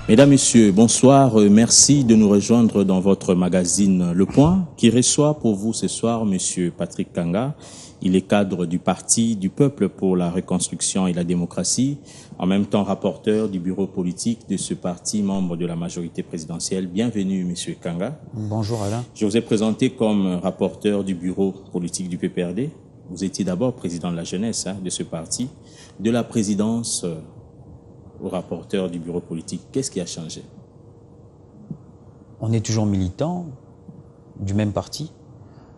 Mesdames, Messieurs, bonsoir. Merci de nous rejoindre dans votre magazine Le Point, qui reçoit pour vous ce soir Monsieur Patrick Kanga. Il est cadre du Parti du Peuple pour la Reconstruction et la Démocratie, en même temps rapporteur du bureau politique de ce parti, membre de la majorité présidentielle. Bienvenue, Monsieur Kanga. Bonjour Alain. Je vous ai présenté comme rapporteur du bureau politique du PPRD. Vous étiez d'abord président de la jeunesse de ce parti. De la présidence au rapporteur du bureau politique, qu'est-ce qui a changé? On est toujours militant du même parti.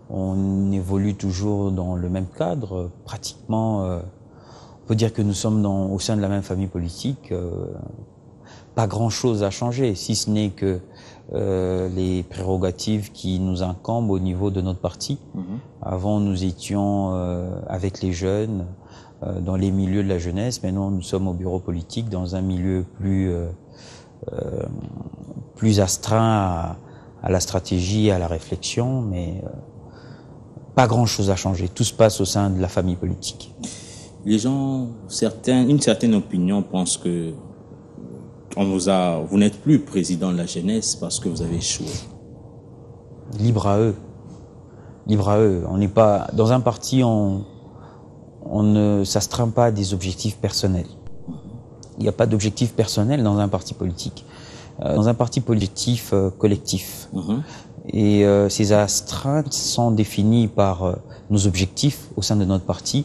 On évolue toujours dans le même cadre. Pratiquement, on peut dire que nous sommes au sein de la même famille politique. Pas grand-chose a changé, si ce n'est que les prérogatives qui nous incombent au niveau de notre parti. Avant, nous étions avec les jeunes, dans les milieux de la jeunesse. Maintenant, nous sommes au bureau politique, dans un milieu plus astreint à la stratégie, à la réflexion, mais pas grand-chose à changer. Tout se passe au sein de la famille politique. Les gens, une certaine opinion pense que vous n'êtes plus président de la jeunesse parce que vous avez échoué. Libre à eux. Libre à eux. On n'est pas dans un parti, on ne s'astreint pas à des objectifs personnels. Il n'y a pas d'objectif personnel dans un parti politique. Dans un parti politique collectif. Et ces astreintes sont définies par nos objectifs au sein de notre parti.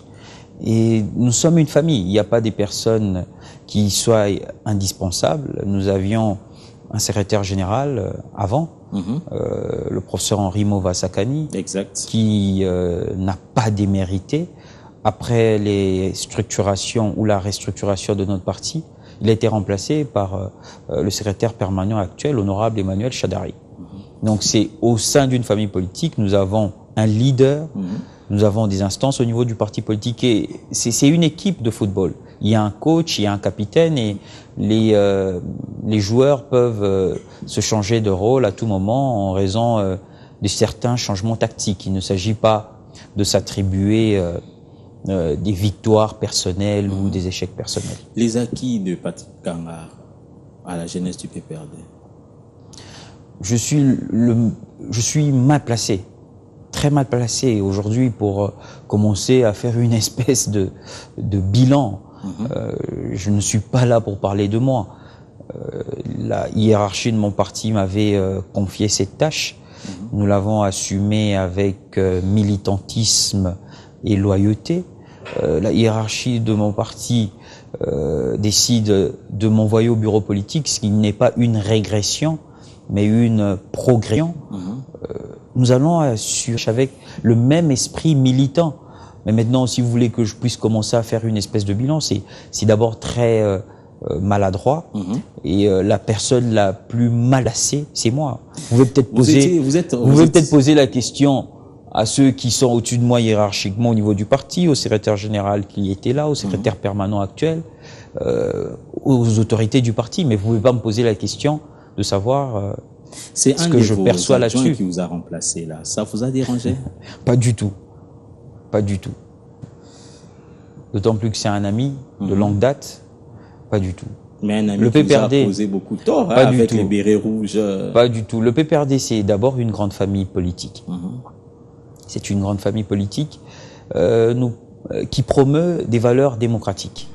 Et nous sommes une famille. Il n'y a pas des personnes qui soient indispensables. Nous avions un secrétaire général avant, le professeur Henri Mova-Sakani, qui n'a pas démérité. Après les structurations ou la restructuration de notre parti, il a été remplacé par le secrétaire permanent actuel, honorable Emmanuel Chadari. Donc c'est au sein d'une famille politique, nous avons un leader, nous avons des instances au niveau du parti politique et c'est une équipe de football. Il y a un coach, il y a un capitaine et les joueurs peuvent se changer de rôle à tout moment en raison de certains changements tactiques. Il ne s'agit pas de s'attribuer des victoires personnelles ou des échecs personnels. Les acquis de Patrick Kanga à la jeunesse du PPRD? Je suis mal placé, très mal placé aujourd'hui pour commencer à faire une espèce de bilan. Je ne suis pas là pour parler de moi. La hiérarchie de mon parti m'avait confié cette tâche. Nous l'avons assumée avec militantisme et loyauté. La hiérarchie de mon parti décide de m'envoyer au bureau politique, ce qui n'est pas une régression, mais une progression. Nous allons assurer avec le même esprit militant. Mais maintenant, si vous voulez que je puisse commencer à faire une espèce de bilan, c'est d'abord très maladroit. Et la personne la plus mal placée, c'est moi. Vous pouvez peut-être poser la question à ceux qui sont au-dessus de moi hiérarchiquement au niveau du parti, au secrétaire général qui était là, au secrétaire permanent actuel, aux autorités du parti. Mais vous ne pouvez pas me poser la question de savoir ce que je perçois là-dessus. C'est un qui vous a remplacé là. Ça vous a dérangé? Pas du tout. Pas du tout. D'autant plus que c'est un ami de longue date. Pas du tout. Mais un ami qui vous a causé beaucoup de tort avec les bérets rouges. Pas du tout. Le PPRD, c'est d'abord une grande famille politique. C'est une grande famille politique qui promeut des valeurs démocratiques.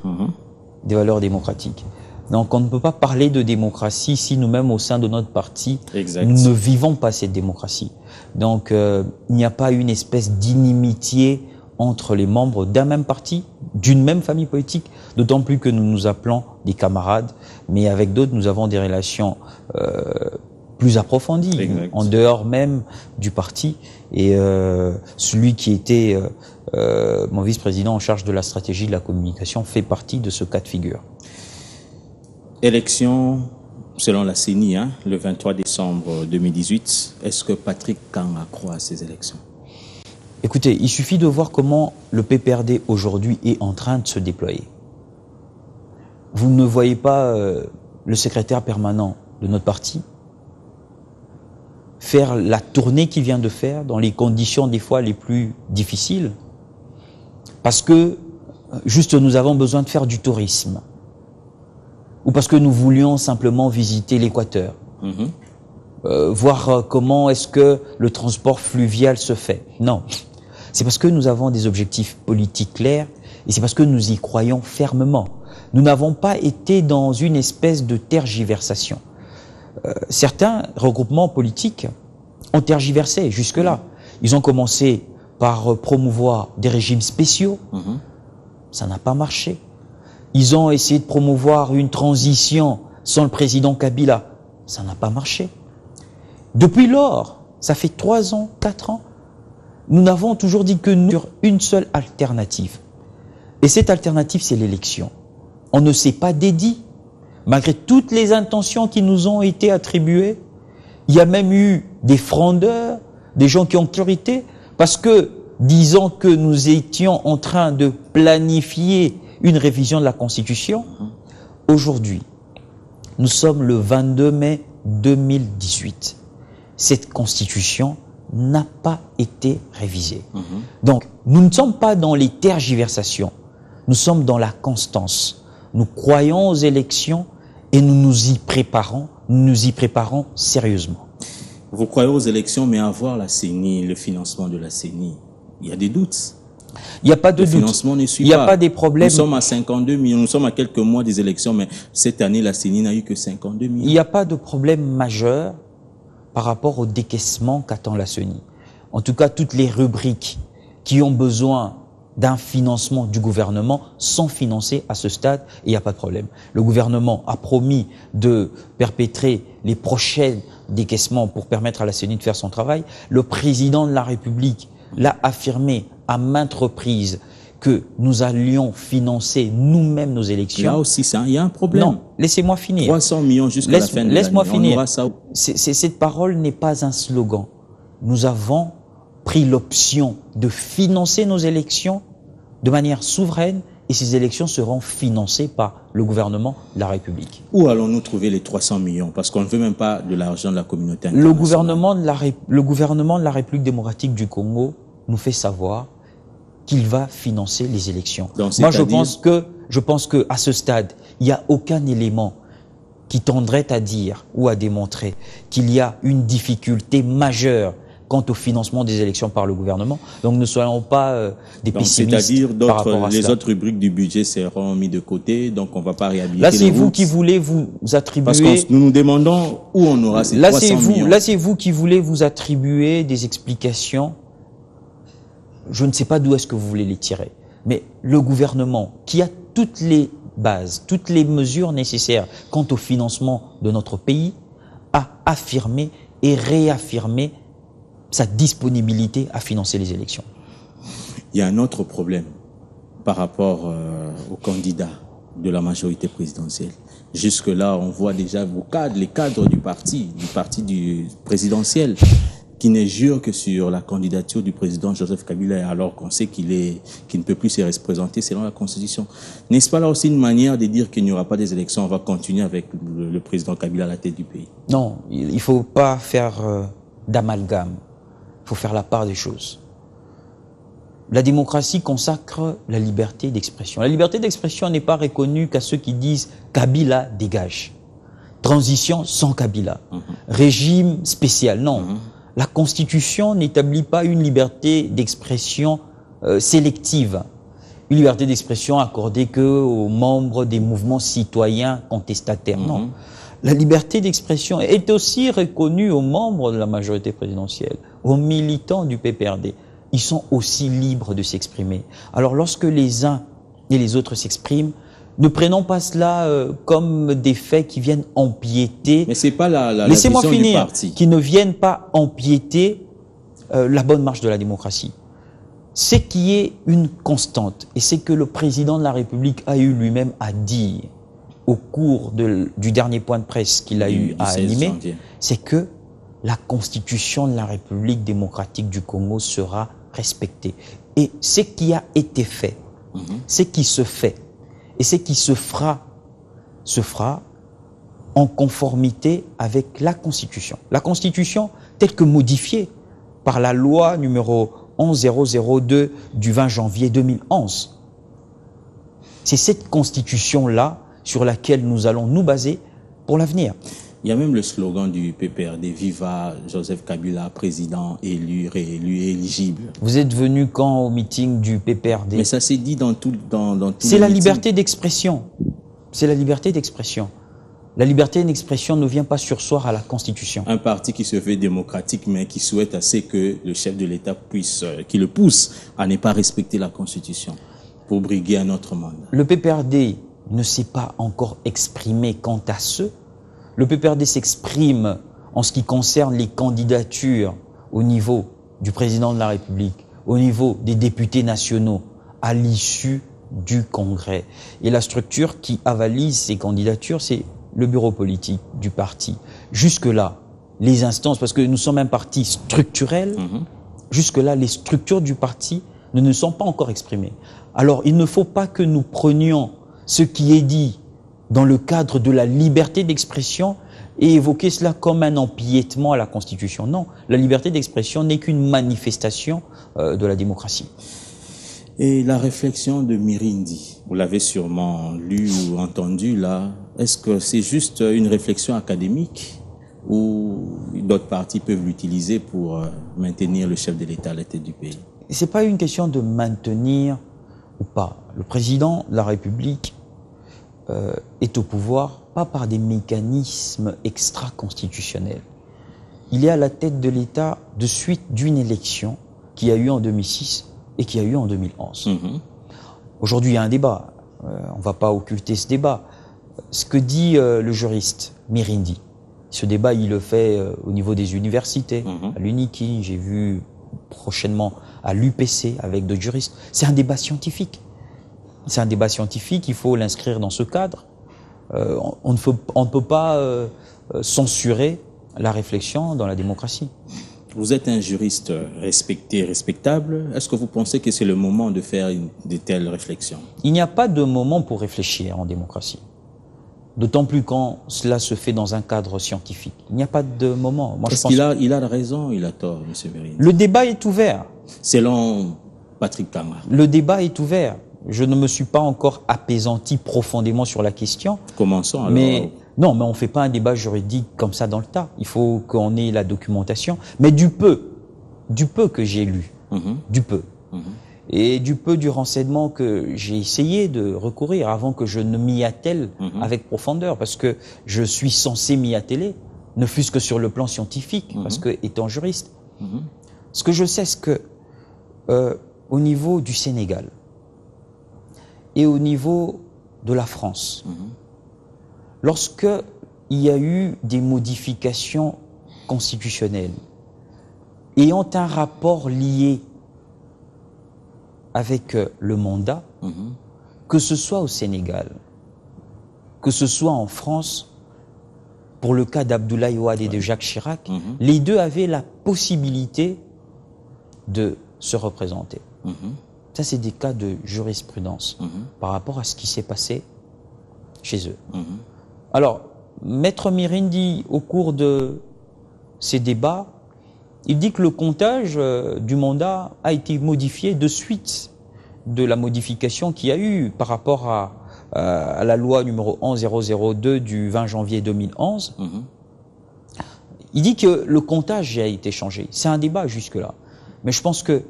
Des valeurs démocratiques. Donc on ne peut pas parler de démocratie si nous-mêmes au sein de notre parti, nous ne vivons pas cette démocratie. Donc il n'y a pas une espèce d'inimitié entre les membres d'un même parti, d'une même famille politique, d'autant plus que nous nous appelons des camarades, mais avec d'autres nous avons des relations plus approfondies, en dehors même du parti. Et celui qui était mon vice-président en charge de la stratégie de la communication fait partie de ce cas de figure. Élection, selon la CENI, le 23 décembre 2018. Est-ce que Patrick Kanga croit à ces élections? Écoutez, il suffit de voir comment le PPRD aujourd'hui est en train de se déployer. Vous ne voyez pas le secrétaire permanent de notre parti faire la tournée qu'il vient de faire dans les conditions des fois les plus difficiles, parce que juste nous avons besoin de faire du tourisme. ou parce que nous voulions simplement visiter l'Équateur, voir comment est-ce que le transport fluvial se fait. Non, c'est parce que nous avons des objectifs politiques clairs et c'est parce que nous y croyons fermement. Nous n'avons pas été dans une espèce de tergiversation. Certains regroupements politiques ont tergiversé jusque-là. Ils ont commencé par promouvoir des régimes spéciaux. Ça n'a pas marché. Ils ont essayé de promouvoir une transition sans le président Kabila. Ça n'a pas marché. Depuis lors, ça fait 3 ans, 4 ans, nous n'avons toujours dit que nous, sur une seule alternative. Et cette alternative, c'est l'élection. On ne s'est pas dédit. Malgré toutes les intentions qui nous ont été attribuées, il y a même eu des frondeurs, des gens qui ont priorité, parce que, disant que nous étions en train de planifier une révision de la Constitution, aujourd'hui, nous sommes le 22 mai 2018. Cette Constitution n'a pas été révisée. Donc, nous ne sommes pas dans les tergiversations, nous sommes dans la constance. Nous croyons aux élections et nous nous y préparons sérieusement. Vous croyez aux élections, mais avoir la CENI, le financement de la CENI, il y a des doutes. Il n'y a pas de doute. Le financement ne suit pas. Il n'y a pas des problèmes. Nous sommes à 52 millions, nous sommes à quelques mois des élections, mais cette année, la CENI n'a eu que 52 millions. Il n'y a pas de problème majeur par rapport au décaissement qu'attend la CENI. En tout cas, toutes les rubriques qui ont besoin d'un financement du gouvernement sont financées à ce stade et il n'y a pas de problème. Le gouvernement a promis de perpétrer les prochains décaissements pour permettre à la CENI de faire son travail. Le président de la République l'a affirmé à maintes reprises que nous allions financer nous-mêmes nos élections. Là aussi, il y a un problème. Non, laissez-moi finir. 300 millions jusqu'à la fin de l'année. Laisse-moi finir. Ça... Cette parole n'est pas un slogan. Nous avons pris l'option de financer nos élections de manière souveraine et ces élections seront financées par le gouvernement de la République. Où allons-nous trouver les 300 millions? Parce qu'on ne veut même pas de l'argent de la communauté internationale. Le gouvernement de la République démocratique du Congo nous fait savoir qu'il va financer les élections. Donc, moi, je pense que à ce stade, il n'y a aucun élément qui tendrait à dire ou à démontrer qu'il y a une difficulté majeure quant au financement des élections par le gouvernement. Donc ne soyons pas des pessimistes. C'est-à-dire par rapport à les cela. autres rubriques du budget seront mis de côté, donc on ne va pas réhabiliter. Là, c'est vous qui voulez vous attribuer... Parce que nous nous demandons où on aura ces 300 millions. Là, c'est vous qui voulez vous attribuer des explications. Je ne sais pas d'où est-ce que vous voulez les tirer. Mais le gouvernement, qui a toutes les bases, toutes les mesures nécessaires quant au financement de notre pays, a affirmé et réaffirmé sa disponibilité à financer les élections. Il y a un autre problème par rapport aux candidats de la majorité présidentielle. Jusque-là, on voit déjà les cadres du parti présidentiel, qui ne jure que sur la candidature du président Joseph Kabila, alors qu'on sait qu'il ne peut plus se représenter selon la Constitution. N'est-ce pas là aussi une manière de dire qu'il n'y aura pas des élections, on va continuer avec le président Kabila à la tête du pays? Non, il ne faut pas faire d'amalgame. Il faut faire la part des choses. La démocratie consacre la liberté d'expression. La liberté d'expression n'est pas reconnue qu'à ceux qui disent « Kabila dégage ». Transition sans Kabila. Régime spécial, non. La Constitution n'établit pas une liberté d'expression sélective. Une liberté d'expression accordée qu'aux membres des mouvements citoyens contestataires, non. La liberté d'expression est aussi reconnue aux membres de la majorité présidentielle, aux militants du PPRD. Ils sont aussi libres de s'exprimer. Alors lorsque les uns et les autres s'expriment, ne prenons pas cela comme des faits qui viennent empiéter. Mais c'est pas la Laissez-moi vision finir, du parti. Qui ne viennent pas empiéter la bonne marche de la démocratie. Ce qui est une constante, et c'est que le président de la République a eu lui-même à dire au cours du dernier point de presse qu'il a eu à animer, c'est que la Constitution de la République démocratique du Congo sera respectée. Et ce qui a été fait, ce qui se fait, et ce qui se fera en conformité avec la Constitution. La Constitution telle que modifiée par la loi numéro 11002 du 20 janvier 2011. C'est cette Constitution-là sur laquelle nous allons nous baser pour l'avenir. Il y a même le slogan du PPRD, Viva Joseph Kabila, président élu, réélu et éligible. Vous êtes venu quand au meeting du PPRD? Mais ça s'est dit dans tout C'est la liberté d'expression. C'est la liberté d'expression. La liberté d'expression ne vient pas surseoir à la Constitution. Un parti qui se fait démocratique, mais qui souhaite assez que le chef de l'État puisse, qui le pousse à ne pas respecter la Constitution pour briguer un autre mandat. Le PPRD ne s'est pas encore exprimé quant à ce. Le PPRD s'exprime en ce qui concerne les candidatures au niveau du président de la République, au niveau des députés nationaux, à l'issue du Congrès. Et la structure qui avalise ces candidatures, c'est le bureau politique du parti. Jusque-là, les instances, parce que nous sommes un parti structurel, jusque-là, les structures du parti ne sont pas encore exprimées. Alors, il ne faut pas que nous prenions ce qui est dit dans le cadre de la liberté d'expression et évoquer cela comme un empiètement à la Constitution. Non, la liberté d'expression n'est qu'une manifestation de la démocratie. Et la réflexion de Mirindi, vous l'avez sûrement lu ou entendu là, est-ce que c'est juste une réflexion académique ou d'autres partis peuvent l'utiliser pour maintenir le chef de l'État à la tête du pays? Ce n'est pas une question de maintenir ou pas. Le président de la République est au pouvoir, pas par des mécanismes extra-constitutionnels. Il est à la tête de l'État de suite d'une élection qui a eu en 2006 et qui a eu en 2011. Aujourd'hui, il y a un débat. On ne va pas occulter ce débat. Ce que dit le juriste Mirindi, ce débat, il le fait au niveau des universités, à l'UNIKI, j'ai vu prochainement à l'UPC avec d'autres juristes. C'est un débat scientifique. C'est un débat scientifique, il faut l'inscrire dans ce cadre. On ne peut pas censurer la réflexion dans la démocratie. Vous êtes un juriste respecté, respectable. Est-ce que vous pensez que c'est le moment de faire de telles réflexions? Il n'y a pas de moment pour réfléchir en démocratie. D'autant plus quand cela se fait dans un cadre scientifique. Il n'y a pas de moment. Est-ce qu'il a raison, il a tort, M. Mirindi? Le débat est ouvert. Selon Patrick Kanga. Le débat est ouvert. Je ne me suis pas encore apaisanti profondément sur la question. Commençons alors. Non, mais on ne fait pas un débat juridique comme ça dans le tas. Il faut qu'on ait la documentation. Mais du peu que j'ai lu, du peu. Et du peu du renseignement que j'ai essayé de recourir avant que je ne m'y attelle avec profondeur. Parce que je suis censé m'y atteler, ne fût-ce que sur le plan scientifique, parce que étant juriste. Ce que je sais, c'est que au niveau du Sénégal et au niveau de la France, lorsque il y a eu des modifications constitutionnelles ayant un rapport lié avec le mandat, que ce soit au Sénégal, que ce soit en France, pour le cas d'Abdoulaye Wade et de Jacques Chirac, les deux avaient la possibilité de se représenter. Ça, c'est des cas de jurisprudence par rapport à ce qui s'est passé chez eux. Alors, Maître Mirindi, au cours de ces débats, il dit que le comptage du mandat a été modifié de suite de la modification qu'il y a eu par rapport à la loi numéro 11002 du 20 janvier 2011. Il dit que le comptage a été changé. C'est un débat jusque-là. Mais je pense que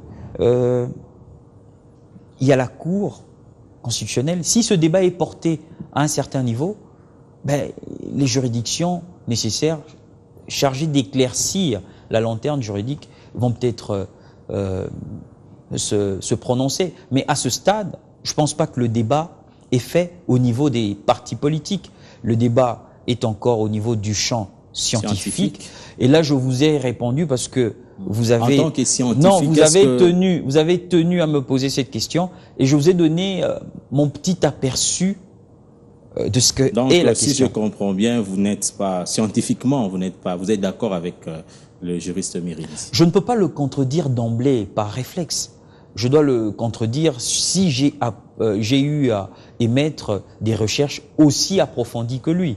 il y a la Cour constitutionnelle. Si ce débat est porté à un certain niveau, ben, les juridictions nécessaires chargées d'éclaircir la lanterne juridique vont peut-être se prononcer. Mais à ce stade, je ne pense pas que le débat est fait au niveau des partis politiques. Le débat est encore au niveau du champ scientifique. Et là, je vous ai répondu parce que vous avez... En tant que scientifique, non, vous avez tenu à me poser cette question et je vous ai donné mon petit aperçu de ce que est la question. Si je comprends bien, vous n'êtes pas, scientifiquement, vous êtes d'accord avec le juriste Mirindi. Je ne peux pas le contredire d'emblée par réflexe. Je dois le contredire si j'ai eu à émettre des recherches aussi approfondies que lui.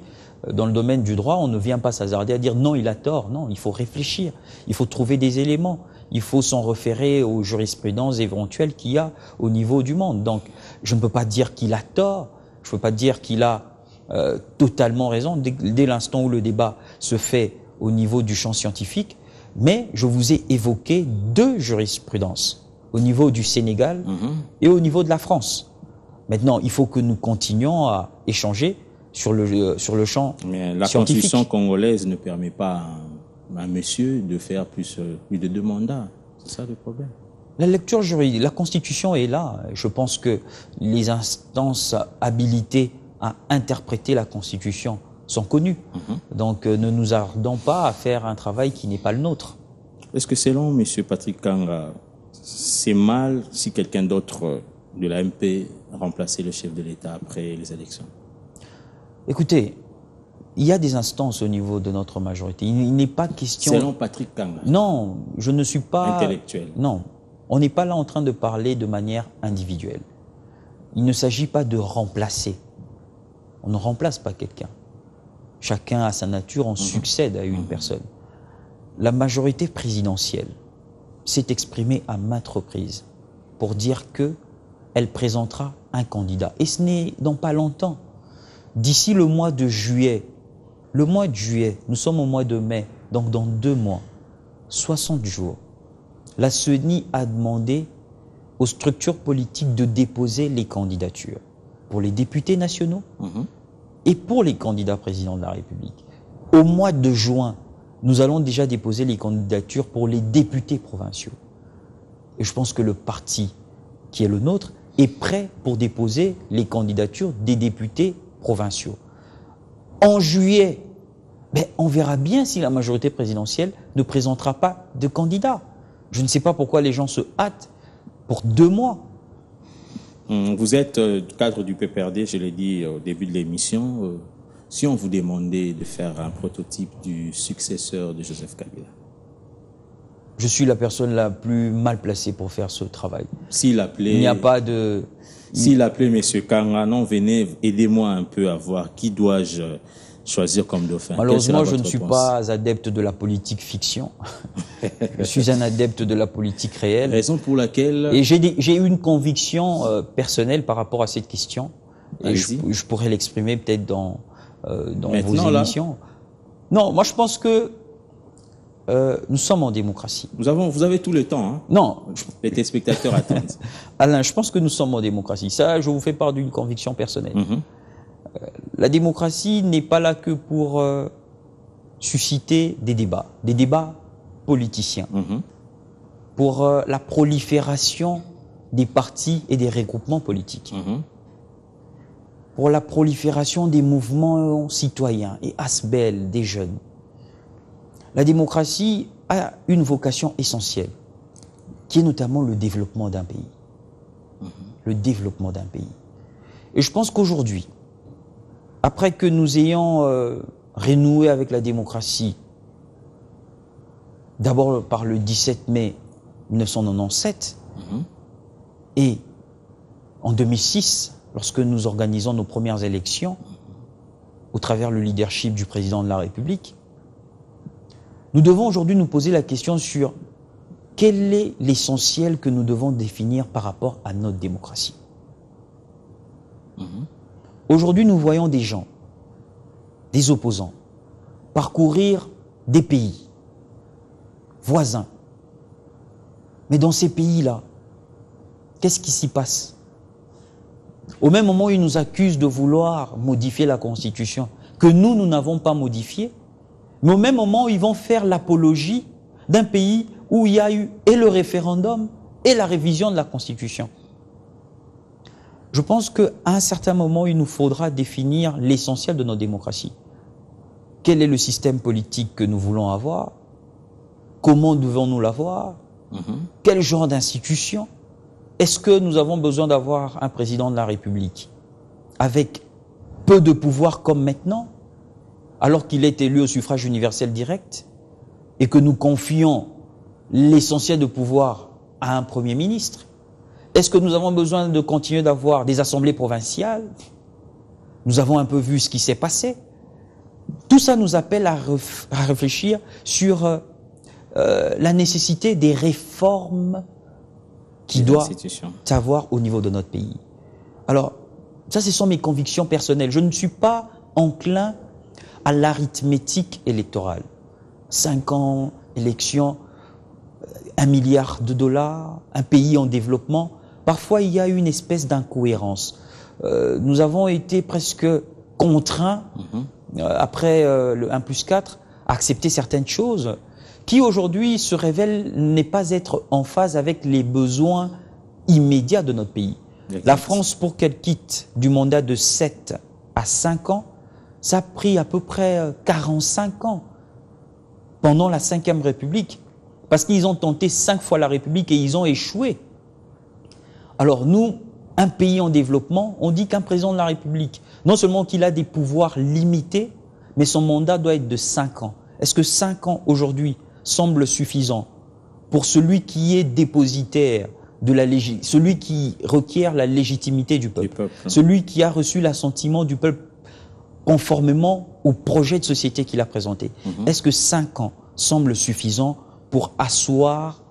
Dans le domaine du droit, on ne vient pas s'hasarder à dire non, il a tort. Non, il faut réfléchir, il faut trouver des éléments, il faut s'en référer aux jurisprudences éventuelles qu'il y a au niveau du monde. Donc, je ne peux pas dire qu'il a tort, je ne peux pas dire qu'il a totalement raison dès l'instant où le débat se fait au niveau du champ scientifique, mais je vous ai évoqué 2 jurisprudences, au niveau du Sénégal et au niveau de la France. Maintenant, il faut que nous continuions à échanger sur le champ scientifique. Mais la Constitution congolaise ne permet pas à un monsieur de faire plus de 2 mandats. C'est ça le problème. La lecture juridique, la Constitution est là. Je pense que les instances habilitées à interpréter la Constitution sont connues. Donc ne nous ardons pas à faire un travail qui n'est pas le nôtre. Est-ce que selon M. Patrick Kanga, c'est mal si quelqu'un d'autre de l'AMP remplaçait le chef de l'État après les élections? Écoutez, il y a des instances au niveau de notre majorité. Il n'est pas question... Selon Patrick Kanga. Non, je ne suis pas... Intellectuel. Non, on n'est pas là en train de parler de manière individuelle. Il ne s'agit pas de remplacer. On ne remplace pas quelqu'un. Chacun a sa nature, on succède à une personne. La majorité présidentielle s'est exprimée à maintes reprises pour dire qu'elle présentera un candidat. Et ce n'est dans pas longtemps. D'ici le mois de juillet, nous sommes au mois de mai, donc dans 2 mois, 60 jours, la CENI a demandé aux structures politiques de déposer les candidatures pour les députés nationaux et pour les candidats présidents de la République. Au mois de juin, nous allons déjà déposer les candidatures pour les députés provinciaux. Et je pense que le parti qui est le nôtre est prêt pour déposer les candidatures des députés provinciaux. En juillet, on verra bien si la majorité présidentielle ne présentera pas de candidat. Je ne sais pas pourquoi les gens se hâtent pour 2 mois. Vous êtes cadre du PPRD, je l'ai dit au début de l'émission. Si on vous demandait de faire un prototype du successeur de Joseph Kabila? Je suis la personne la plus mal placée pour faire ce travail. S'il appelait... Il n'y a pas de... S'il appelait M. Kanga, non, venez, aidez-moi un peu à voir qui dois-je choisir comme dauphin. Malheureusement, je ne suis pas adepte de la politique fiction. Je suis un adepte de la politique réelle. Raison pour laquelle... Et j'ai une conviction personnelle par rapport à cette question. Et je pourrais l'exprimer peut-être dans vos émissions. Non, moi je pense que nous sommes en démocratie. Vous avez tout le temps. Hein? Non. Les téléspectateurs attendent. Alain, je pense que nous sommes en démocratie. Ça, je vous fais part d'une conviction personnelle. La démocratie n'est pas là que pour susciter des débats politiciens, pour la prolifération des partis et des regroupements politiques, pour la prolifération des mouvements citoyens et ASBEL des jeunes. La démocratie a une vocation essentielle, qui est notamment le développement d'un pays. Le développement d'un pays. Et je pense qu'aujourd'hui, après que nous ayons renoué avec la démocratie, d'abord par le 17 mai 1997, et en 2006, lorsque nous organisons nos premières élections, au travers le leadership du président de la République, nous devons aujourd'hui nous poser la question sur quel est l'essentiel que nous devons définir par rapport à notre démocratie. Aujourd'hui, nous voyons des gens, des opposants, parcourir des pays voisins. Mais dans ces pays-là, qu'est-ce qui s'y passe? Au même moment où ils nous accusent de vouloir modifier la Constitution, que nous n'avons pas modifiée, mais au même moment où ils vont faire l'apologie d'un pays où il y a eu et le référendum et la révision de la Constitution. Je pense qu'à un certain moment, il nous faudra définir l'essentiel de nos démocraties. Quel est le système politique que nous voulons avoir? Comment devons-nous l'avoir? Quel genre d'institution? Est-ce que nous avons besoin d'avoir un président de la République avec peu de pouvoir comme maintenant, alors qu'il est élu au suffrage universel direct, et que nous confions l'essentiel de pouvoir à un Premier ministre? Est-ce que nous avons besoin de continuer d'avoir des assemblées provinciales? Nous avons un peu vu ce qui s'est passé. Tout ça nous appelle à réfléchir sur la nécessité des réformes qui doivent avoir au niveau de notre pays. Alors, ça, ce sont mes convictions personnelles. Je ne suis pas enclins à l'arithmétique électorale. 5 ans, élection, 1 milliard de dollars, un pays en développement. Parfois, il y a une espèce d'incohérence. Nous avons été presque contraints, après le 1+4, à accepter certaines choses qui aujourd'hui se révèlent ne pas être en phase avec les besoins immédiats de notre pays. La France, pour qu'elle quitte du mandat de 7 à 5 ans, ça a pris à peu près 45 ans pendant la Ve République, parce qu'ils ont tenté 5 fois la République et ils ont échoué. Alors nous, un pays en développement, on dit qu'un président de la République, non seulement qu'il a des pouvoirs limités, mais son mandat doit être de 5 ans. Est-ce que 5 ans aujourd'hui semble suffisant pour celui qui est dépositaire de celui qui requiert la légitimité du peuple, celui qui a reçu l'assentiment du peuple conformément au projet de société qu'il a présenté? Est-ce que 5 ans semble suffisant pour asseoir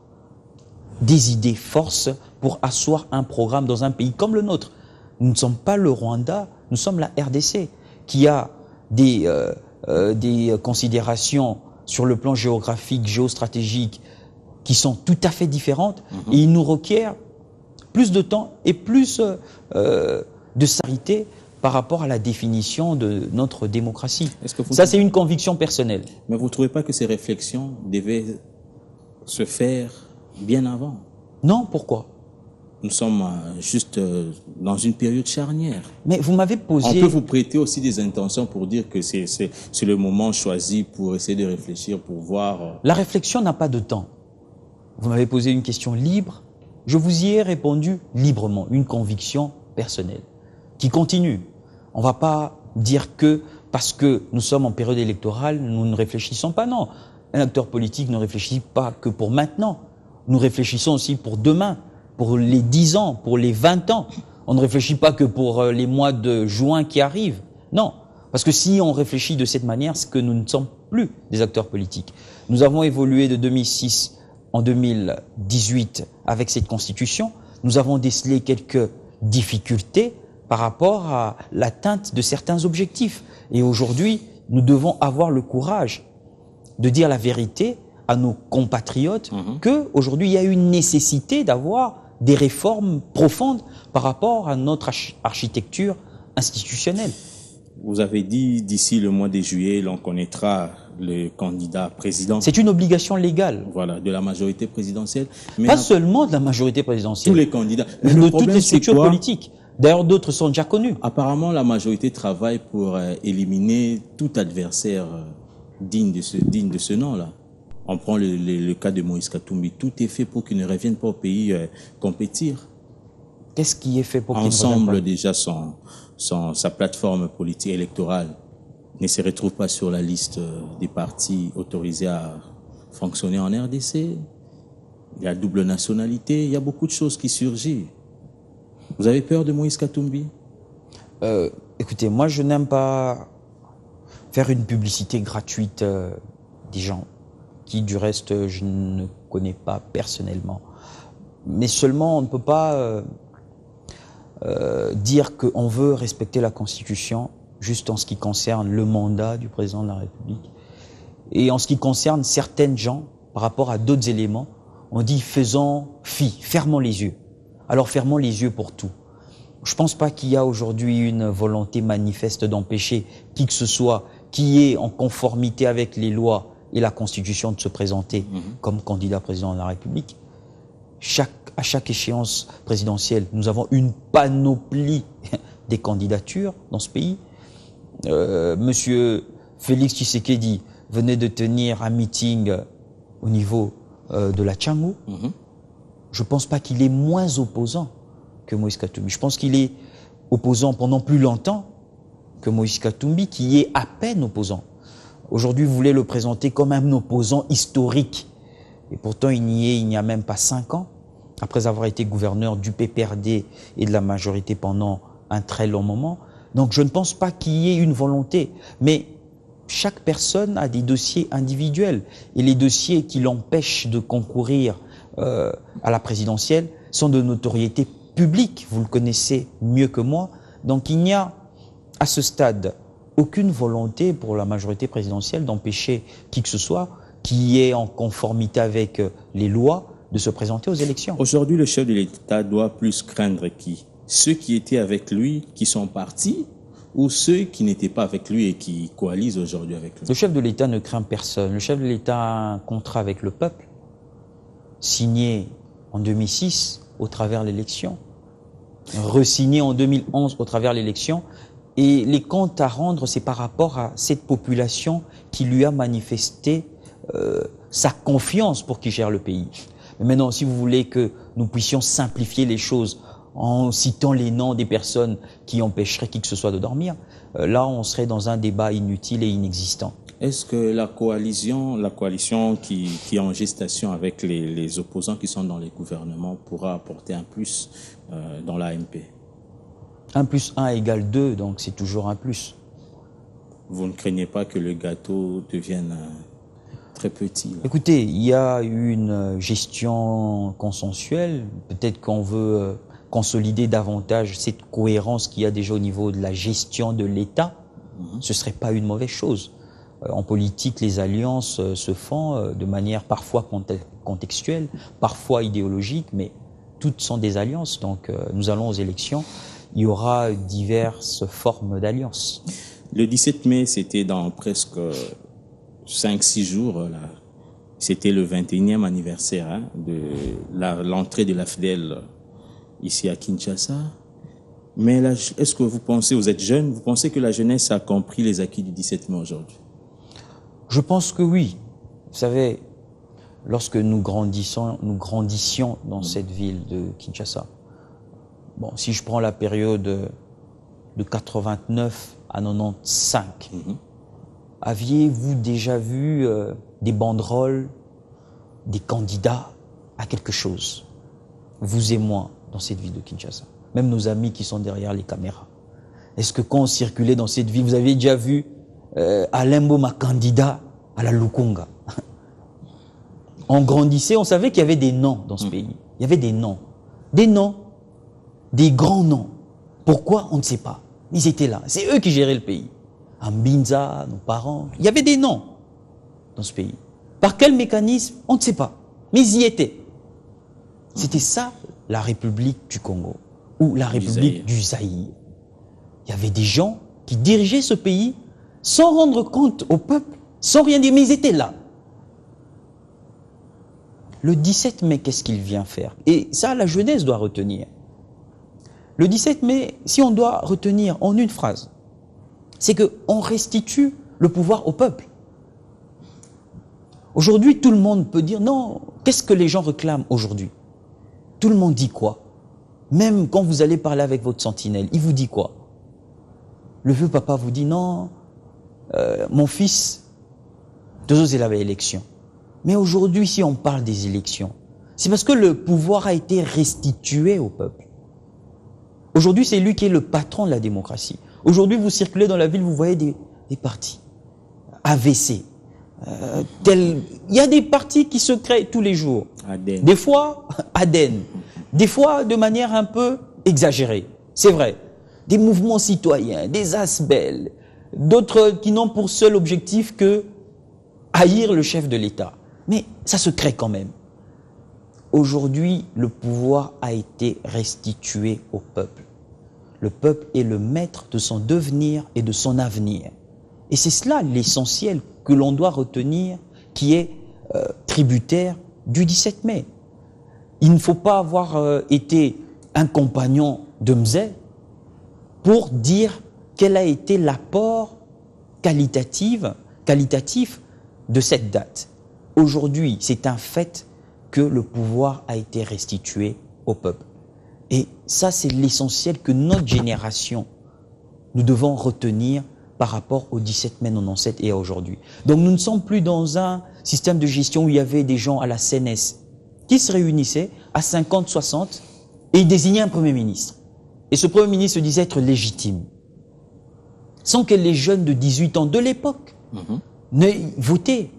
des idées forces, pour asseoir un programme dans un pays comme le nôtre? Nous ne sommes pas le Rwanda, nous sommes la RDC, qui a des considérations sur le plan géographique, géostratégique, qui sont tout à fait différentes, et il nous requiert plus de temps et plus de sarité par rapport à la définition de notre démocratie. Ça, c'est une conviction personnelle. Mais vous ne trouvez pas que ces réflexions devaient se faire bien avant? Non, pourquoi? Nous sommes juste dans une période charnière. Mais vous m'avez posé... On peut vous prêter aussi des intentions pour dire que c'est le moment choisi pour essayer de réfléchir, pour voir... La réflexion n'a pas de temps. Vous m'avez posé une question libre. Je vous y ai répondu librement, une conviction personnelle qui continue. On ne va pas dire que parce que nous sommes en période électorale, nous ne réfléchissons pas. Non, un acteur politique ne réfléchit pas que pour maintenant. Nous réfléchissons aussi pour demain, pour les 10 ans, pour les 20 ans. On ne réfléchit pas que pour les mois de juin qui arrivent. Non, parce que si on réfléchit de cette manière, c'est que nous ne sommes plus des acteurs politiques. Nous avons évolué de 2006 en 2018 avec cette constitution. Nous avons décelé quelques difficultés par rapport à l'atteinte de certains objectifs. Et aujourd'hui, nous devons avoir le courage de dire la vérité à nos compatriotes qu'aujourd'hui, il y a une nécessité d'avoir des réformes profondes par rapport à notre architecture institutionnelle. Vous avez dit d'ici le mois de juillet, l'on connaîtra le candidat président. C'est une obligation légale. Voilà, de la majorité présidentielle. Mais pas seulement de la majorité présidentielle. Tous les candidats. Mais de toutes les structures politiques. D'ailleurs, d'autres sont déjà connus. Apparemment, la majorité travaille pour éliminer tout adversaire digne de ce nom-là. On prend le cas de Moïse Katumbi. Tout est fait pour qu'il ne revienne pas au pays compétir. Qu'est-ce qui est fait pour qu'il ne revienne pas? Ensemble, déjà, sa plateforme politique électorale ne se retrouve pas sur la liste des partis autorisés à fonctionner en RDC. Il y a double nationalité. Il y a beaucoup de choses qui surgissent. Vous avez peur de Moïse Katumbi? Écoutez, moi, je n'aime pas faire une publicité gratuite des gens qui, du reste, je ne connais pas personnellement. Mais seulement, on ne peut pas dire qu'on veut respecter la Constitution juste en ce qui concerne le mandat du président de la République. Et en ce qui concerne certaines gens, par rapport à d'autres éléments, on dit faisons fi, fermons les yeux. Alors fermons les yeux pour tout. Je ne pense pas qu'il y a aujourd'hui une volonté manifeste d'empêcher qui que ce soit qui est en conformité avec les lois et la Constitution de se présenter comme candidat président de la République. À chaque échéance présidentielle, nous avons une panoplie des candidatures dans ce pays. Monsieur Félix Tshisekedi venait de tenir un meeting au niveau de la Tchangou. Je ne pense pas qu'il est moins opposant que Moïse Katumbi. Je pense qu'il est opposant pendant plus longtemps que Moïse Katumbi, qui est à peine opposant. Aujourd'hui, vous voulez le présenter comme un opposant historique. Et pourtant, il n'y a même pas 5 ans, après avoir été gouverneur du PPRD et de la majorité pendant un très long moment. Donc, je ne pense pas qu'il y ait une volonté. Mais chaque personne a des dossiers individuels. Et les dossiers qui l'empêchent de concourir à la présidentielle sont de notoriété publique. Vous le connaissez mieux que moi. Donc, il n'y a, à ce stade, aucune volonté pour la majorité présidentielle d'empêcher qui que ce soit qui est en conformité avec les lois de se présenter aux élections. Aujourd'hui, le chef de l'État doit plus craindre qui? Ceux qui étaient avec lui, qui sont partis, ou ceux qui n'étaient pas avec lui et qui coalisent aujourd'hui avec lui? Le chef de l'État ne craint personne. Le chef de l'État a un contrat avec le peuple, signé en 2006 au travers de l'élection, re-signé en 2011 au travers de l'élection, et les comptes à rendre, c'est par rapport à cette population qui lui a manifesté sa confiance pour qu'il gère le pays. Mais maintenant, si vous voulez que nous puissions simplifier les choses en citant les noms des personnes qui empêcheraient qui que ce soit de dormir, là, on serait dans un débat inutile et inexistant. Est-ce que la coalition qui est en gestation avec les opposants qui sont dans les gouvernements pourra apporter un plus dans l'AMP? 1 plus 1 égale 2, donc c'est toujours un plus. Vous ne craignez pas que le gâteau devienne très petit là? Écoutez, il y a eu une gestion consensuelle. Peut-être qu'on veut consolider davantage cette cohérence qu'il y a déjà au niveau de la gestion de l'État. Ce ne serait pas une mauvaise chose. En politique, les alliances se font de manière parfois contextuelle, parfois idéologique, mais toutes sont des alliances. Donc nous allons aux élections. Il y aura diverses formes d'alliances. Le 17 mai, c'était dans presque 5-6 jours. C'était le 21e anniversaire de l'entrée de l'AFDEL ici à Kinshasa. Mais là, est-ce que vous pensez, vous êtes jeune, vous pensez que la jeunesse a compris les acquis du 17 mai aujourd'hui? Je pense que oui. Vous savez, lorsque nous grandissions dans cette ville de Kinshasa, bon, si je prends la période de 89 à 95, aviez-vous déjà vu des banderoles, des candidats à quelque chose? Vous et moi, dans cette ville de Kinshasa. Même nos amis qui sont derrière les caméras. Est-ce que quand on circulait dans cette ville, vous avez déjà vu Alain Boma candidat à la Lukunga? On grandissait, on savait qu'il y avait des noms dans ce pays. Il y avait des noms. Des noms. Des grands noms. Pourquoi? On ne sait pas. Ils étaient là. C'est eux qui géraient le pays. Ambinza, nos parents. Il y avait des noms dans ce pays. Par quel mécanisme? On ne sait pas. Mais ils y étaient. C'était ça, la République du Congo. Ou la République du Zaïre. Il y avait des gens qui dirigeaient ce pays sans rendre compte au peuple, sans rien dire, mais ils étaient là. Le 17 mai, qu'est-ce qu'il vient faire? Et ça, la jeunesse doit retenir. Le 17 mai, si on doit retenir en une phrase, c'est qu'on restitue le pouvoir au peuple. Aujourd'hui, tout le monde peut dire non. Qu'est-ce que les gens réclament aujourd'hui? Tout le monde dit quoi? Même quand vous allez parler avec votre sentinelle, il vous dit quoi? Le vieux papa vous dit non, mon fils, c'est la élection. Mais aujourd'hui, si on parle des élections, c'est parce que le pouvoir a été restitué au peuple. Aujourd'hui, c'est lui qui est le patron de la démocratie. Aujourd'hui, vous circulez dans la ville, vous voyez des partis. AVC. Il y a des partis qui se créent tous les jours. Aden. Des fois, Aden. Des fois, de manière un peu exagérée. C'est vrai. Des mouvements citoyens, des ASBEL, d'autres qui n'ont pour seul objectif que haïr le chef de l'État. Mais ça se crée quand même. Aujourd'hui, le pouvoir a été restitué au peuple. Le peuple est le maître de son devenir et de son avenir. Et c'est cela l'essentiel que l'on doit retenir, qui est tributaire du 17 mai. Il ne faut pas avoir été un compagnon de Mzé pour dire quel a été l'apport qualitatif de cette date. Aujourd'hui, c'est un fait que le pouvoir a été restitué au peuple. Et ça, c'est l'essentiel que notre génération, nous devons retenir par rapport au 17 mai 97 et à aujourd'hui. Donc nous ne sommes plus dans un système de gestion où il y avait des gens à la CNS qui se réunissaient à 50, 60 et ils désignaient un Premier ministre. Et ce Premier ministre disait être légitime. Sans que les jeunes de 18 ans de l'époque n'aient voté.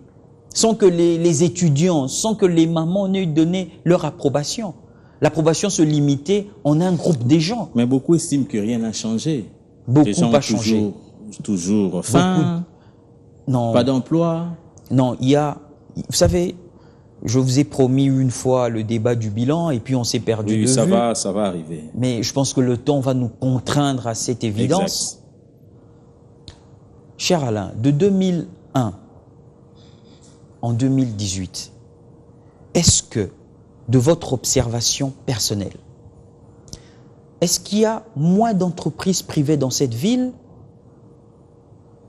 Sans que les étudiants, sans que les mamans n'aient donné leur approbation. L'approbation se limitait en un groupe des gens. Mais beaucoup estiment que rien n'a changé. Beaucoup pas changé. toujours faim, Non. pas d'emploi. Non, il y a... Vous savez, je vous ai promis une fois le débat du bilan et puis on s'est perdu Oui, de ça vue. ça va arriver. Mais je pense que le temps va nous contraindre à cette évidence. Exact. Cher Alain, de 2001 en 2018, est-ce que, de votre observation personnelle, est-ce qu'il y a moins d'entreprises privées dans cette ville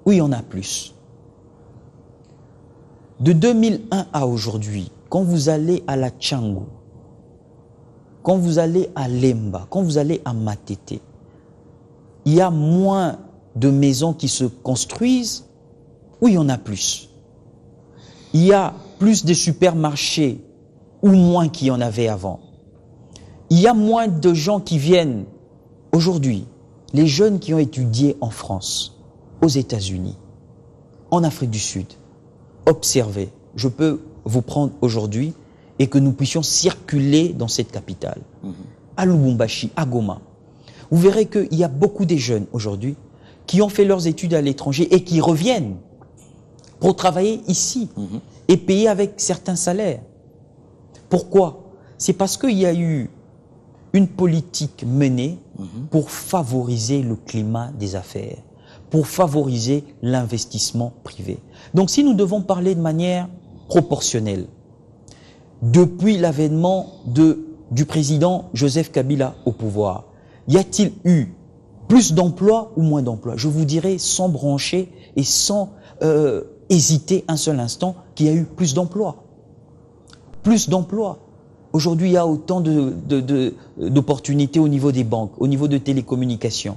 ou il y en a plus? De 2001 à aujourd'hui, quand vous allez à la Tchangu, quand vous allez à Lemba, quand vous allez à Matete, il y a moins de maisons qui se construisent ou il y en a plus? Il y a plus de supermarchés ou moins qu'il y en avait avant? Il y a moins de gens qui viennent aujourd'hui, les jeunes qui ont étudié en France, aux États-Unis, en Afrique du Sud. Observez, je peux vous prendre aujourd'hui et que nous puissions circuler dans cette capitale, à Lubumbashi, à Goma. Vous verrez qu'il y a beaucoup de jeunes aujourd'hui qui ont fait leurs études à l'étranger et qui reviennent pour travailler ici et payer avec certains salaires. Pourquoi? C'est parce qu'il y a eu une politique menée pour favoriser le climat des affaires, pour favoriser l'investissement privé. Donc si nous devons parler de manière proportionnelle, depuis l'avènement du président Joseph Kabila au pouvoir, y a-t-il eu plus d'emplois ou moins d'emplois? Je vous dirais sans broncher et sans hésiter un seul instant qu'il y a eu plus d'emplois. Plus d'emplois. Aujourd'hui, il y a autant d'opportunités au niveau des banques, au niveau de télécommunications,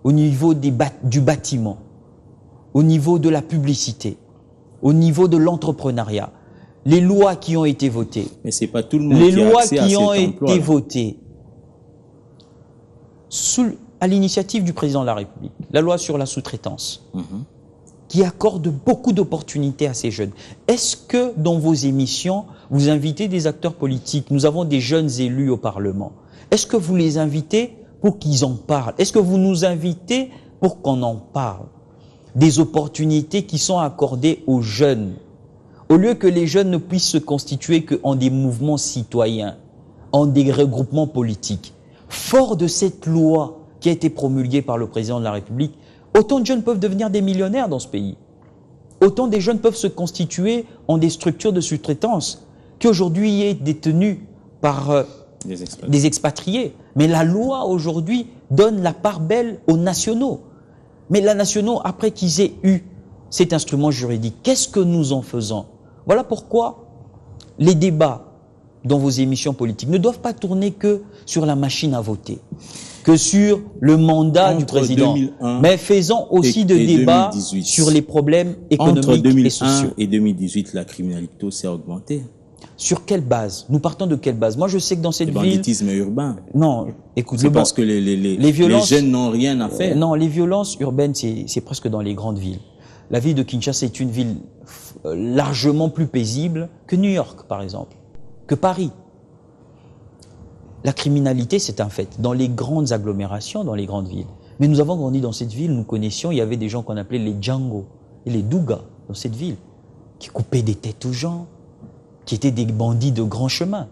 au niveau du bâtiment, au niveau de la publicité, au niveau de l'entrepreneuriat. Les lois qui ont été votées. Mais c'est pas tout le monde les qui a lois accès à qui cet ont emploi, été là. votées à l'initiative du président de la République, la loi sur la sous-traitance, qui accorde beaucoup d'opportunités à ces jeunes. Est-ce que dans vos émissions, vous invitez des acteurs politiques? Nous avons des jeunes élus au Parlement. Est-ce que vous les invitez pour qu'ils en parlent? Est-ce que vous nous invitez pour qu'on en parle? Des opportunités qui sont accordées aux jeunes. Au lieu que les jeunes ne puissent se constituer qu'en des mouvements citoyens, en des regroupements politiques. Fort de cette loi qui a été promulguée par le président de la République, autant de jeunes peuvent devenir des millionnaires dans ce pays. Autant des jeunes peuvent se constituer en des structures de sous-traitance qui aujourd'hui est détenue par des expatriés. Mais la loi aujourd'hui donne la part belle aux nationaux. Mais les nationaux, après qu'ils aient eu cet instrument juridique, qu'est-ce que nous en faisons? Voilà pourquoi les débats dans vos émissions politiques ne doivent pas tourner que sur la machine à voter, que sur le mandat du président. 2001 mais faisons aussi des débats 2018. sur les problèmes Entre économiques 2001 et sociaux. et 2018, la criminalité s'est augmentée. Sur quelle base? Nous partons de quelle base? Moi, je sais que dans cette Le ville... banditisme urbain. Non, écoute, C'est parce que les violences, jeunes n'ont rien à faire. non, les violences urbaines, c'est presque dans les grandes villes. La ville de Kinshasa est une ville largement plus paisible que New York, par exemple, que Paris. La criminalité, c'est un fait, dans les grandes agglomérations, dans les grandes villes. Mais nous avons grandi dans cette ville, nous connaissions, il y avait des gens qu'on appelait les Django et les Douga dans cette ville, qui coupaient des têtes aux gens, qui étaient des bandits de grand chemin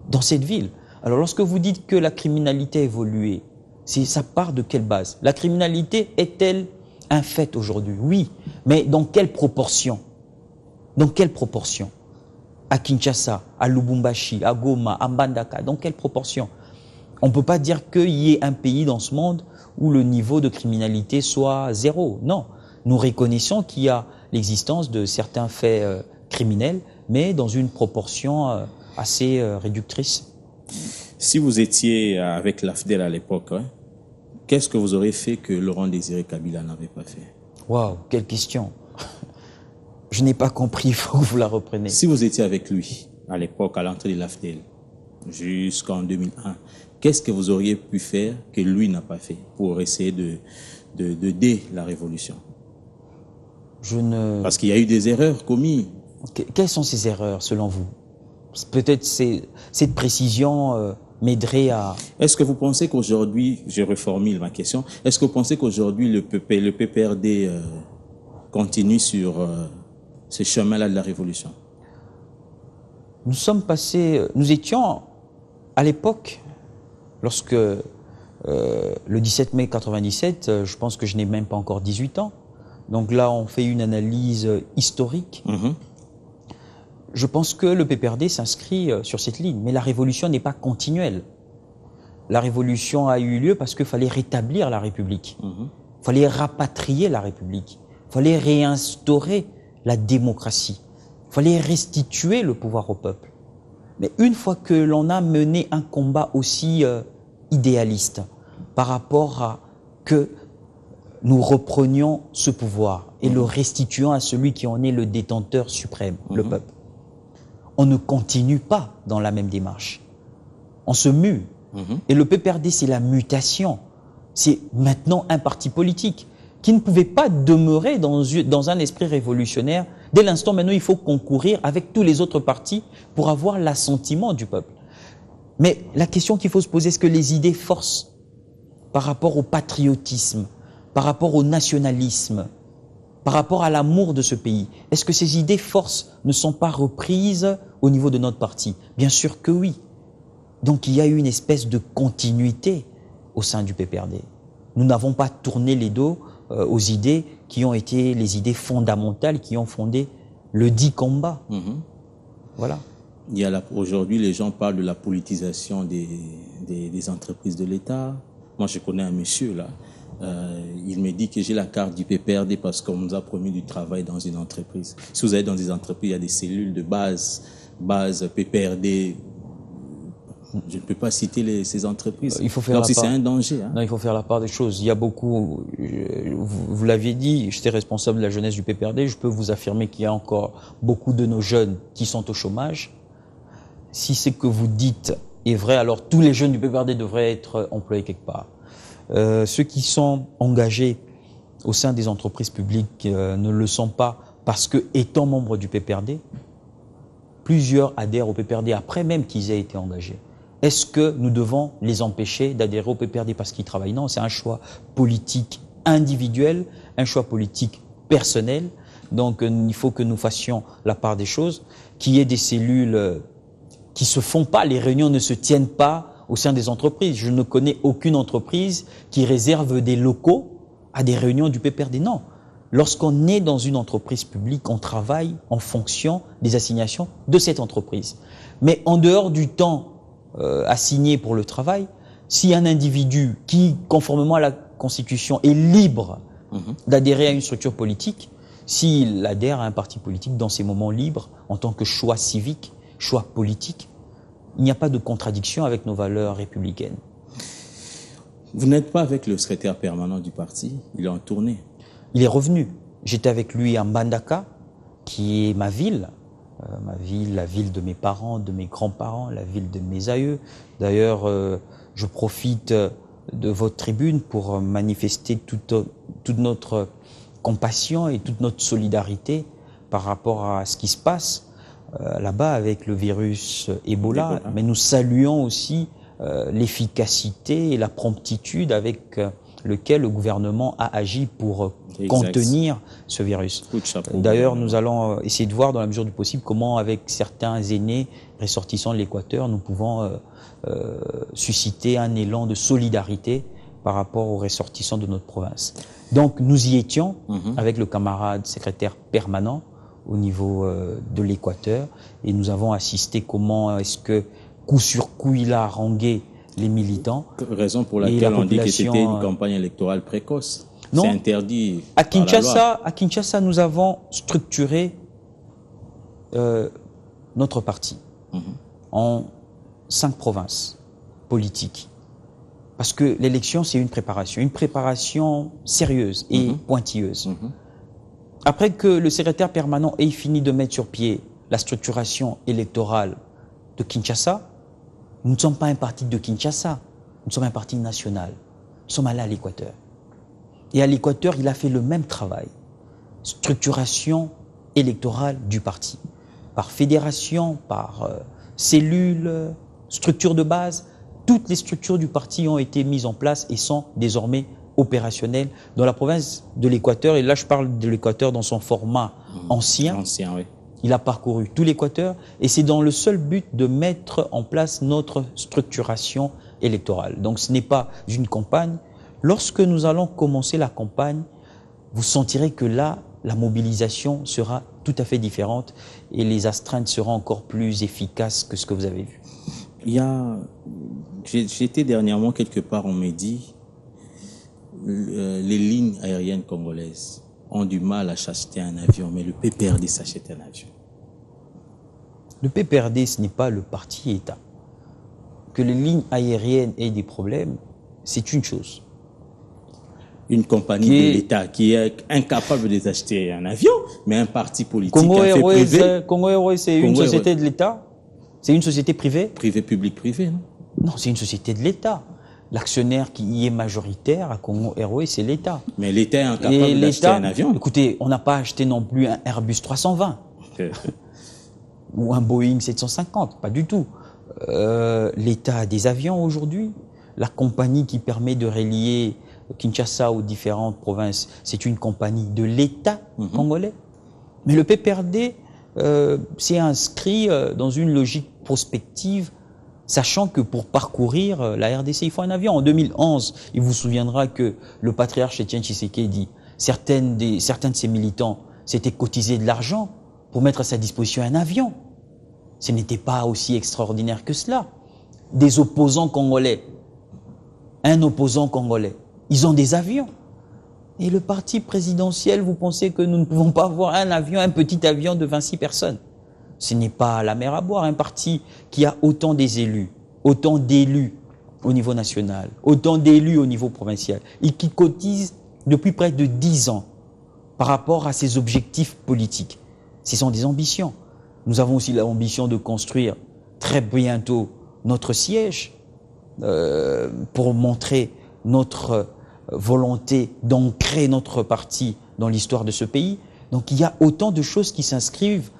dans cette ville. Alors lorsque vous dites que la criminalité a évolué, ça part de quelle base? La criminalité est-elle un fait aujourd'hui? Oui, mais dans quelle proportion? Dans quelle proportion? À Kinshasa, à Lubumbashi, à Goma, à Mbandaka, dans quelle proportion? On ne peut pas dire qu'il y ait un pays dans ce monde où le niveau de criminalité soit zéro. Non, nous reconnaissons qu'il y a l'existence de certains faits criminels, mais dans une proportion assez réductrice. Si vous étiez avec l'AFDEL à l'époque, qu'est-ce que vous auriez fait que Laurent Désiré Kabila n'avait pas fait? Waouh, quelle question! Je n'ai pas compris, il faut que vous la repreniez. Si vous étiez avec lui à l'époque, à l'entrée de l'AFDEL, jusqu'en 2001, qu'est-ce que vous auriez pu faire que lui n'a pas fait pour essayer d'aider la révolution? Je ne... Parce qu'il y a eu des erreurs commises. Quelles sont ces erreurs, selon vous? Peut-être cette précision m'aiderait à... Est-ce que vous pensez qu'aujourd'hui, je reformule ma question, est-ce que vous pensez qu'aujourd'hui le PPRD continue sur ce chemin-là de la révolution? Nous étions à l'époque, lorsque le 17 mai 97, je pense que je n'ai même pas encore 18 ans. Donc là, on fait une analyse historique. Je pense que le PPRD s'inscrit sur cette ligne. Mais la révolution n'est pas continuelle. La révolution a eu lieu parce qu'il fallait rétablir la République. Il fallait rapatrier la République. Il fallait réinstaurer la démocratie. Il fallait restituer le pouvoir au peuple. Mais une fois que l'on a mené un combat aussi idéaliste par rapport à que nous reprenions ce pouvoir et le restituions à celui qui en est le détenteur suprême, le peuple, on ne continue pas dans la même démarche. On se mue. Et le PPRD, c'est la mutation. C'est maintenant un parti politique qui ne pouvait pas demeurer dans un esprit révolutionnaire. Dès l'instant, maintenant, il faut concourir avec tous les autres partis pour avoir l'assentiment du peuple. Mais la question qu'il faut se poser, est-ce que les idées forcent par rapport au patriotisme, par rapport au nationalisme, par rapport à l'amour de ce pays, est-ce que ces idées forces ne sont pas reprises au niveau de notre parti? Bien sûr que oui. Donc il y a eu une espèce de continuité au sein du PPRD. Nous n'avons pas tourné les dos aux idées qui ont été les idées fondamentales qui ont fondé le dit combat. Voilà. Aujourd'hui, les gens parlent de la politisation des entreprises de l'État. Moi, je connais un monsieur là. Il me dit que j'ai la carte du PPRD parce qu'on nous a promis du travail dans une entreprise. Si vous allez dans des entreprises, il y a des cellules de base PPRD. Je ne peux pas citer ces entreprises. Il faut faire donc c'est un danger. Non, il faut faire la part des choses. Il y a beaucoup, vous l'aviez dit, j'étais responsable de la jeunesse du PPRD, je peux vous affirmer qu'il y a encore beaucoup de nos jeunes qui sont au chômage. Si ce que vous dites est vrai, alors tous les jeunes du PPRD devraient être employés quelque part. Ceux qui sont engagés au sein des entreprises publiques ne le sont pas parce que, étant membres du PPRD, plusieurs adhèrent au PPRD après même qu'ils aient été engagés. Est-ce que nous devons les empêcher d'adhérer au PPRD parce qu'ils travaillent? Non, c'est un choix politique individuel, un choix politique personnel. Donc il faut que nous fassions la part des choses, qu'il y ait des cellules qui se font pas, les réunions ne se tiennent pas au sein des entreprises. Je ne connais aucune entreprise qui réserve des locaux à des réunions du PPRD. Non. Lorsqu'on est dans une entreprise publique, on travaille en fonction des assignations de cette entreprise. Mais en dehors du temps assigné pour le travail, si un individu qui, conformément à la Constitution, est libre d'adhérer à une structure politique, s'il adhère à un parti politique dans ses moments libres, en tant que choix civique, choix politique, il n'y a pas de contradiction avec nos valeurs républicaines. Vous n'êtes pas avec le secrétaire permanent du parti, il est en tournée. Il est revenu. J'étais avec lui à Mbandaka, qui est ma ville, la ville de mes parents, de mes grands-parents, la ville de mes aïeux. D'ailleurs, je profite de votre tribune pour manifester toute notre compassion et toute notre solidarité par rapport à ce qui se passe là-bas avec le virus Ebola. Mais nous saluons aussi l'efficacité et la promptitude avec lequel le gouvernement a agi pour contenir ce virus. D'ailleurs, nous allons essayer de voir dans la mesure du possible comment, avec certains aînés ressortissants de l'Équateur, nous pouvons susciter un élan de solidarité par rapport aux ressortissants de notre province. Donc, nous y étions avec le camarade secrétaire permanent au niveau de l'Équateur et nous avons assisté comment est-ce que coup sur coup il a harangué les militants. Raison pour laquelle on dit que c'était une campagne électorale précoce. Non. C'est interdit à par la loi. À Kinshasa, nous avons structuré notre parti en 5 provinces politiques. Parce que l'élection, c'est une préparation sérieuse et pointilleuse. Après que le secrétaire permanent ait fini de mettre sur pied la structuration électorale de Kinshasa, nous ne sommes pas un parti de Kinshasa, nous sommes un parti national. Nous sommes allés à l'Équateur. Et à l'Équateur, il a fait le même travail. Structuration électorale du parti. Par fédération, par cellules, structures de base, toutes les structures du parti ont été mises en place et sont désormais opérationnelles dans la province de l'Équateur. Et là, je parle de l'Équateur dans son format ancien. Ancien, oui. Il a parcouru tout l'Équateur et c'est dans le seul but de mettre en place notre structuration électorale. Donc ce n'est pas une campagne. Lorsque nous allons commencer la campagne, vous sentirez que là, la mobilisation sera tout à fait différente et les astreintes seront encore plus efficaces que ce que vous avez vu. J'étais dernièrement quelque part, on m'a dit, les lignes aériennes congolaises ont du mal à s'acheter un avion, mais le PPRD s'achète un avion. Le PPRD, ce n'est pas le parti État. Que les lignes aériennes aient des problèmes, c'est une chose. Une compagnie de l'État qui est incapable de s'acheter un avion, mais un parti politique Congo a fait privé. Congo Airways, c'est une société de l'État? C'est une société privée? Privé, public, privé, non? Non, c'est une société de l'État. L'actionnaire qui y est majoritaire à Congo Airways, c'est l'État. Mais l'État est incapable d'acheter un avion. Écoutez, on n'a pas acheté non plus un Airbus 320 ou un Boeing 750, pas du tout. L'État a des avions aujourd'hui. La compagnie qui permet de relier Kinshasa aux différentes provinces, c'est une compagnie de l'État congolais. Mais le PPRD s'est inscrit dans une logique prospective, sachant que pour parcourir la RDC, il faut un avion. En 2011, il vous souviendra que le patriarche Etienne Tshisekedi, certains de ses militants s'étaient cotisés de l'argent pour mettre à sa disposition un avion. Ce n'était pas aussi extraordinaire que cela. Des opposants congolais, un opposant congolais, ils ont des avions. Et le parti présidentiel, vous pensez que nous ne pouvons pas avoir un avion, un petit avion de 26 personnes? Ce n'est pas la mer à boire. Un parti qui a autant d'élus au niveau national, autant d'élus au niveau provincial, et qui cotise depuis près de 10 ans par rapport à ses objectifs politiques. Ce sont des ambitions. Nous avons aussi l'ambition de construire très bientôt notre siège pour montrer notre volonté d'ancrer notre parti dans l'histoire de ce pays. Donc il y a autant de choses qui s'inscrivent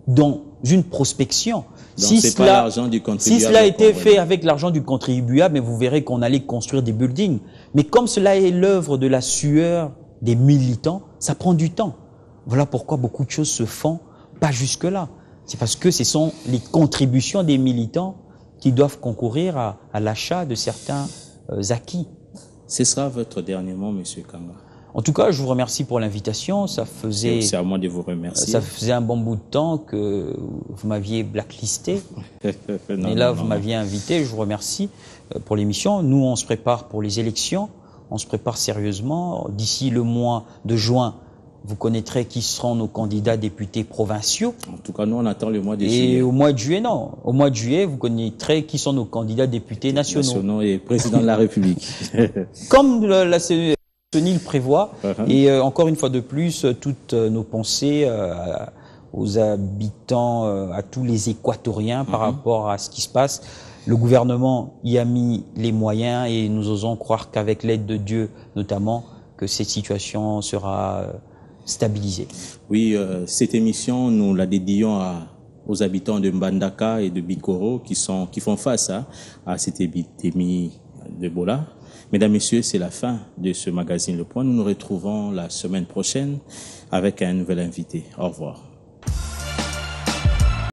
dans une prospection. Donc, si cela a été fait avec l'argent du contribuable, mais vous verrez qu'on allait construire des buildings. Mais comme cela est l'œuvre de la sueur des militants, ça prend du temps. Voilà pourquoi beaucoup de choses se font pas jusque-là. C'est parce que ce sont les contributions des militants qui doivent concourir à l'achat de certains acquis. Ce sera votre dernier mot, M. Kanga. En tout cas, je vous remercie pour l'invitation. C'est à moi de vous remercier. Ça faisait un bon bout de temps que vous m'aviez blacklisté. Et là, vous m'aviez invité. Je vous remercie pour l'émission. Nous, on se prépare pour les élections. On se prépare sérieusement. D'ici le mois de juin, vous connaîtrez qui seront nos candidats députés provinciaux. En tout cas, nous, on attend le mois de juillet. Et au mois de juillet, non. Au mois de juillet, vous connaîtrez qui sont nos candidats députés nationaux. Nationaux et président de la République. Comme la CENI le prévoit. Et encore une fois de plus, toutes nos pensées aux habitants, à tous les Équatoriens par rapport à ce qui se passe. Le gouvernement y a mis les moyens et nous osons croire qu'avec l'aide de Dieu, notamment, que cette situation sera stabilisée. Oui, cette émission, nous la dédions aux habitants de Mbandaka et de Bikoro qui font face à cette épidémie d'Ebola. Mesdames, Messieurs, c'est la fin de ce magazine Le Point. Nous nous retrouvons la semaine prochaine avec un nouvel invité. Au revoir.